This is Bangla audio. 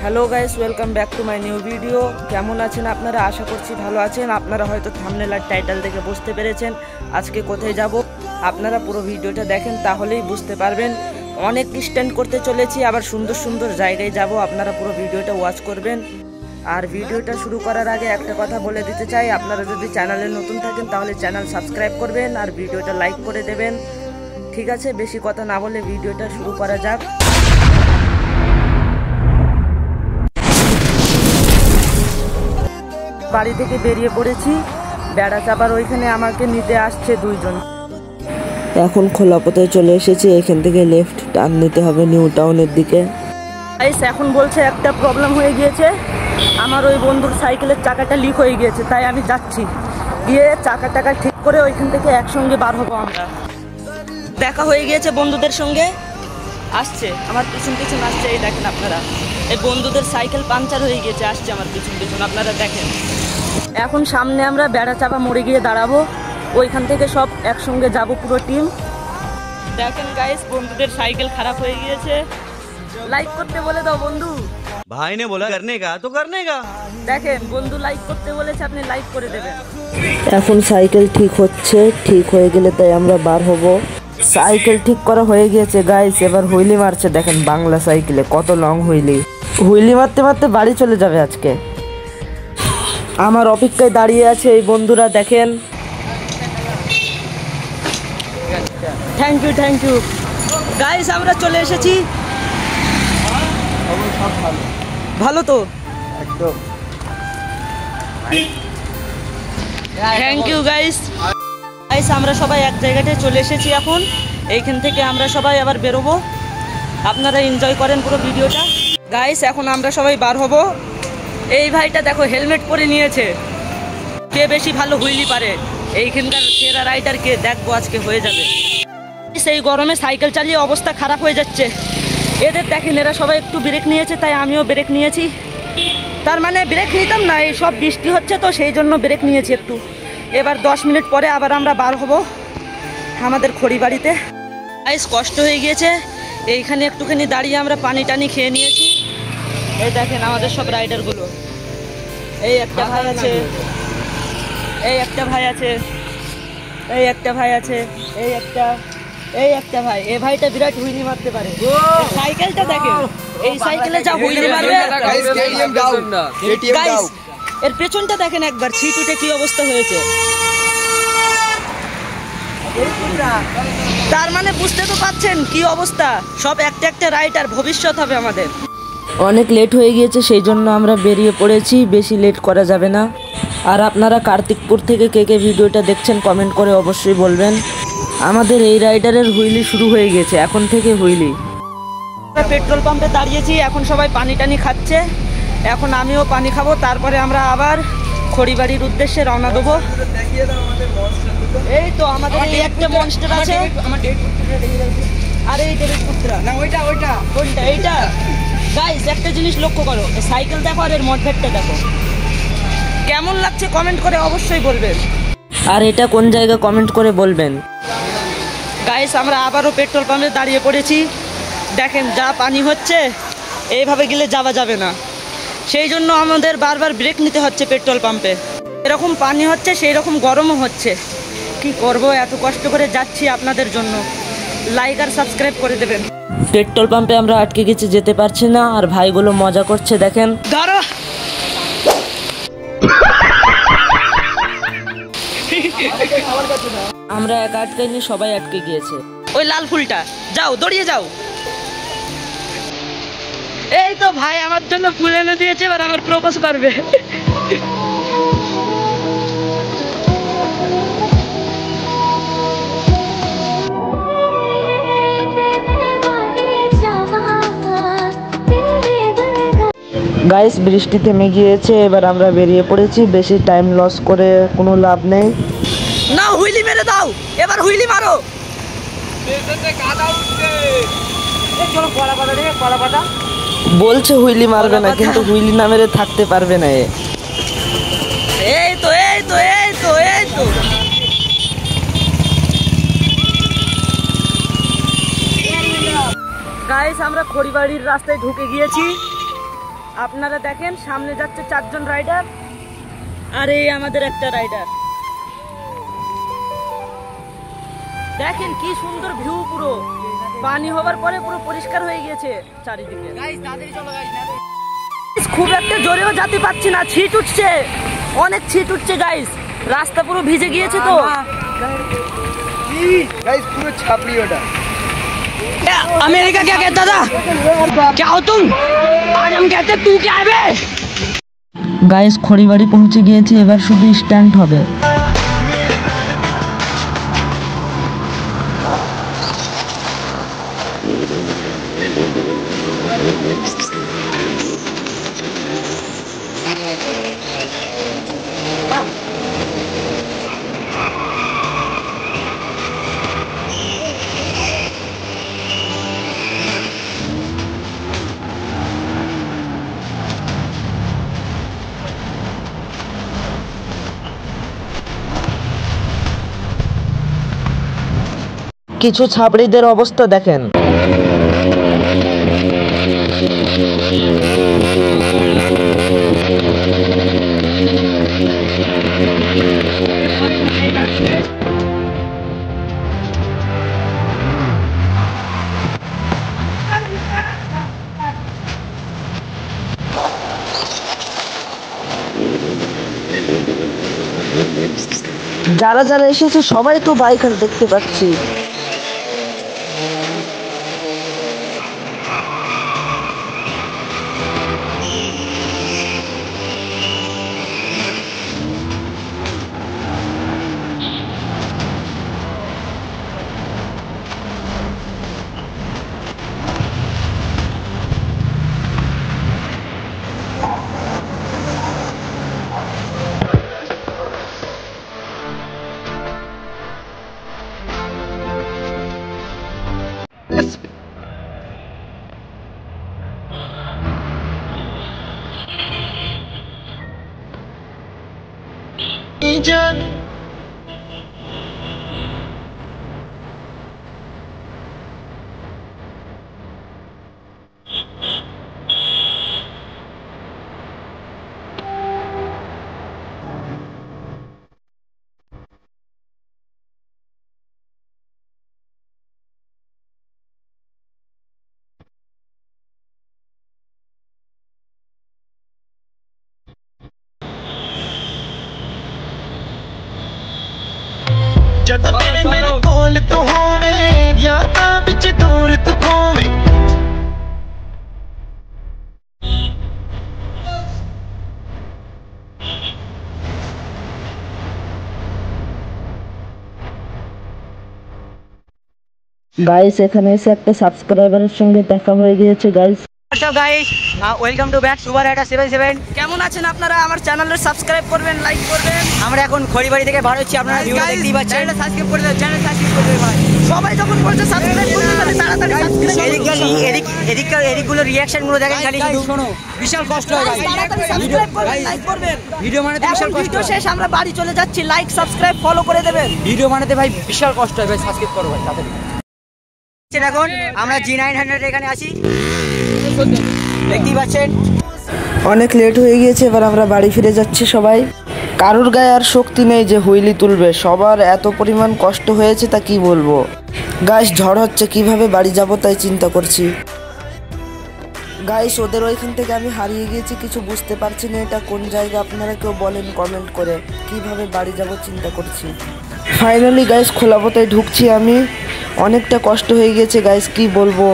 Hello guys, welcome back to my new video. কেমন আছেন আপনারা? আশা করছি ভালো আছেন। আপনারা হয়তো থাম্বনেল আর টাইটেল দেখে বুঝতে পেরেছেন আজকে কোথায় যাব। আপনারা পুরো ভিডিওটা দেখেন তাহলেই বুঝতে পারবেন। অনেক স্ট্যান্ড করতে চলেছি, আবার সুন্দর সুন্দর জায়গায় যাব। আপনারা পুরো ভিডিওটা ওয়াচ করবেন। আর ভিডিওটা শুরু করার আগে একটা কথা বলে দিতে চাই, আপনারা যদি চ্যানেলে নতুন থাকেন তাহলে চ্যানেল সাবস্ক্রাইব করবেন আর ভিডিওটা লাইক করে দেবেন। ঠিক আছে, বেশি কথা না বলে ভিডিওটা শুরু করা যাক। বাড়ি থেকে বেরিয়ে পড়েছি, বেড়া চাপার ওইখানে আমাকে নিতে আসছে দুইজন। এখন খোলা পথে চলে এসেছি, এখান থেকে লেফট টার্ন নিতে হবে নিউ টাউনের দিকে। এখন বলছে একটা প্রবলেম হয়ে গিয়েছে, আমার ওই বন্ধুর সাইকেলের চাকাটা লিক হয়ে গিয়েছে, তাই আমি যাচ্ছি গিয়ে চাকা ঠিক করে ওইখান থেকে একসঙ্গে বার হবো। আমরা দেখা হয়ে গিয়েছে বন্ধুদের সঙ্গে, আসছে আমার পিছন পিছন আসছে। এই দেখেন আপনারা, এই বন্ধুদের সাইকেল পাংচার হয়ে গিয়েছে, আসছে আমার পিছন পিছন, আপনারা দেখেন। এখন সামনে আমরা বেড়া চাপা মোড়ে গিয়ে দাঁড়াবো, ওইখান থেকে সব একসঙ্গে যাব পুরো টিম। দেখেন গাইস, বন্ধুদের সাইকেল খারাপ হয়ে গিয়েছে। লাইক করতে বলে দাও বন্ধু। ভাই নে বলা করনে কা তো করনে কা। দেখেন বন্ধু লাইক করতে বলেছে, আপনি লাইক করে দেবেন। এখন সাইকেল ঠিক হচ্ছে, ঠিক হয়ে গেলে তাই আমরা বার হব। সাইকেল ঠিক করা হয়ে গিয়েছে গাইস, এবার হুইলি মারছে। দেখেন বাংলা সাইকেলে কত লং হুইলি মারতে মারতে বাড়ি চলে যাবে আজকে। আমার অপেক্ষায় দাঁড়িয়ে আছে এই বন্ধুরা, দেখেন। থ্যাংক ইউ গাইস, আমরা চলে এসেছি। ভালো তো একদম। Thank you guys. আমরা সবাই এক জায়গাতে চলে এসেছি এখন। এইখান থেকে আমরা সবাই আবার বেরোবো, আপনারা এনজয় করেন পুরো ভিডিওটা। গাইস এখন আমরা সবাই বার হব। এই ভাইটা দেখো হেলমেট পরে নিয়েছে, কে বেশি ভালো হুইলি পারে এইখানকার সেরা রাইডার কে, দেখবো আজকে হয়ে যাবে। সেই গরমে সাইকেল চালিয়ে অবস্থা খারাপ হয়ে যাচ্ছে এদের। দেখেন এরা সবাই একটু ব্রেক নিয়েছে, তাই আমিও ব্রেক নিয়েছি। তার মানে ব্রেক নিতাম না, এই সব বৃষ্টি হচ্ছে তো সেই জন্য ব্রেক নিয়েছি একটু। এবার 10 মিনিট পরে আবার আমরা বার হব আমাদের খড়িবাড়িতে। গাইস কষ্ট হয়ে গিয়েছে, এইখানে একটুখানি দাঁড়িয়ে আমরা পানি টানি খেয়ে নিয়েছি। এই দেখেন আমাদের সব রাইডারগুলো, এই একটা ভাই আছে, এই একটা ভাই আছে, এই একটা ভাই আছে, এই একটা ভাই। এই ভাইটা বিরাট হুইলি মারতে পারে। সাইকেলটা দেখেন, এই সাইকেলে যা হুইলি মারবে গাইস, এর পেছনটা দেখেন একবার, ছিট উঠে কি অবস্থা হয়েছে। তার মানে বুঝতে তো পারছেন কি অবস্থা। সব একটা রাইডার, ভবিষ্যৎ হবে আমাদের। অনেক লেট হয়ে গিয়েছে, সেই জন্য আমরা বেরিয়ে পড়েছি, বেশি লেট করা যাবে না। আর আপনারা কার্তিকপুর থেকে কে ভিডিওটা দেখছেন কমেন্ট করে অবশ্যই বলবেন। আমাদের এই রাইডারের হুইলি শুরু হয়ে গেছে, এখন থেকে হুইলি। পেট্রোল পাম্পে দাঁড়িয়েছি, এখন সবাই পানি টানি খাচ্ছে। এখন আমিও পানি খাবো, তারপরে আমরা আবার খড়িবাড়ির উদ্দেশ্যে রওনা দেবো। এই তো আমাদের এই একটা মনস্টার আছে, আর এই কোনটা এইটা। গাইস একটা জিনিস লক্ষ্য করো, সাইকেল দেখো আর এর মডেলটা দেখো, কেমন লাগছে কমেন্ট করে অবশ্যই বলবেন। আর এটা কোন জায়গা কমেন্ট করে বলবেন। গাইস আমরা আবারও পেট্রোল পাম্পে দাঁড়িয়ে পড়েছি। দেখেন যা পানি হচ্ছে, এইভাবে গেলে যাওয়া যাবে না, সেই জন্য আমাদের বারবার ব্রেক নিতে হচ্ছে পেট্রোল পাম্পে। এরকম পানি হচ্ছে, সেই রকম গরমও হচ্ছে, কি করব, এত কষ্ট করে যাচ্ছি আপনাদের জন্য। লাইক আর সাবস্ক্রাইব করে দেবেন। পেট্রোল পাম্পে আমরা আটকে গেছি, যেতে পারছি না, আর ভাইগুলো মজা করছে দেখেন। ধরো আমরা একা আটকাইনি, সবাই আটকে গিয়েছে। ওই লাল ফুলটা যাও, দৌড়িয়ে যাও। এই তো ভাই আমার জন্য ফুল এনে দিয়েছে, এবার আমার প্রপোজ করবে। গাইস বৃষ্টি থেমে গিয়েছে, এবার আমরা বেরিয়ে পড়েছি। বেশি টাইম লস করে কোনো লাভ নেই। না হুইলি মেরে দাও, এবার হুইলি মারো। বলছে হুইলি মারবে না, কিন্তু হুইলি না মেরে থাকতে পারবে না। এই তো গাইস আমরা খড়িবাড়ির রাস্তায় ঢুকে গিয়েছি। আপনারা দেখেন সামনে যাচ্ছে 4 জন রাইডার, আর এই আমাদের একটা রাইডার। দেখেন কি সুন্দর ভিউ, পুরো পানি হবার পরে পুরো পরিষ্কার হয়ে গিয়েছে চারিদিকে। খুব একটা জোরেও যেতে পারছি না, ছিট উঠছে, অনেক ছিট উঠছে গাইস, রাস্তা পুরো ভিজে গিয়েছে। তো गाइस पूरा छापड़ी ओटा। अमेरिका क्या कहता था, क्या हो तुम, आज हम कहते तू क्या है बे। গাইস খড়িবাড়ি পৌঁছে গিয়েছি, এবার শুধু স্ট্যান্ড হবে। কিছু ছাবড়িদের অবস্থা দেখেন। যারা যারা এসেছে সবাই তো বাইক আর দেখতে পাচ্ছি। जद तेरे मेरे कोल तू होवे यादां विच दूर तू होवे গাইস এখানে এসে একটা সাবস্ক্রাইবারের সঙ্গে দেখা হয়ে গিয়েছে guys. Guys welcome to back super rider 77। কেমন আছেন আপনারা? আমার চ্যানেলে সাবস্ক্রাইব করবেন, লাইক করবেন। আমরা এখন খড়িবাড়ি থেকে বার হচ্ছি, আপনারা ভিডিও দেখতেই পাচ্ছেন। চ্যানেলটা সাবস্ক্রাইব করে দাও, চ্যানেল সাবস্ক্রাইব করে দাও ভাই। সবাই যখন বলছে সাবস্ক্রাইব করতে তাহলে তাড়াতাড়ি সাবস্ক্রাইব এদিকগুলো রিঅ্যাকশন গুলো দেখেন খালি শুধু। শোনো বিশাল কষ্ট হয় গাইস, তাড়াতাড়ি সাবস্ক্রাইব করবেন, লাইক করবেন। ভিডিও বানাতে বিশাল কষ্ট ভিডিও শেষ আমরা বাড়ি চলে যাচ্ছি, লাইক সাবস্ক্রাইব ফলো করে দেবেন। ভিডিও বানাতে ভাই বিশাল কষ্ট হয় ভাই, সাবস্ক্রাইব করো ভাই তাড়াতাড়ি। এখন আমরা G900 এখানে আছি, দেখতেই পাচ্ছেন। অনেক লেট হয়ে গিয়েছে, এবার আমরা বাড়ি ফিরে যাচ্ছি সবাই। কারুর গায়ে আর শক্তি নেই যে হুইলি তুলবে, সবার এত পরিমাণ কষ্ট হয়েছে তা কি বলবো। গাইস ঝড় হচ্ছে, কিভাবে বাড়ি যাব তাই চিন্তা করছি। গাইস ওদের ওইখান থেকে আমি হারিয়ে গিয়েছি, কিছু বুঝতে পারছি না এটা কোন জায়গা, আপনারা কেউ বলেন কমেন্ট করে। কিভাবে বাড়ি যাব চিন্তা করছি। ফাইনালি গাইস খোলা পথে ঢুকছি আমি, অনেকটা কষ্ট হয়ে গিয়েছে গাইস, কি বলবো।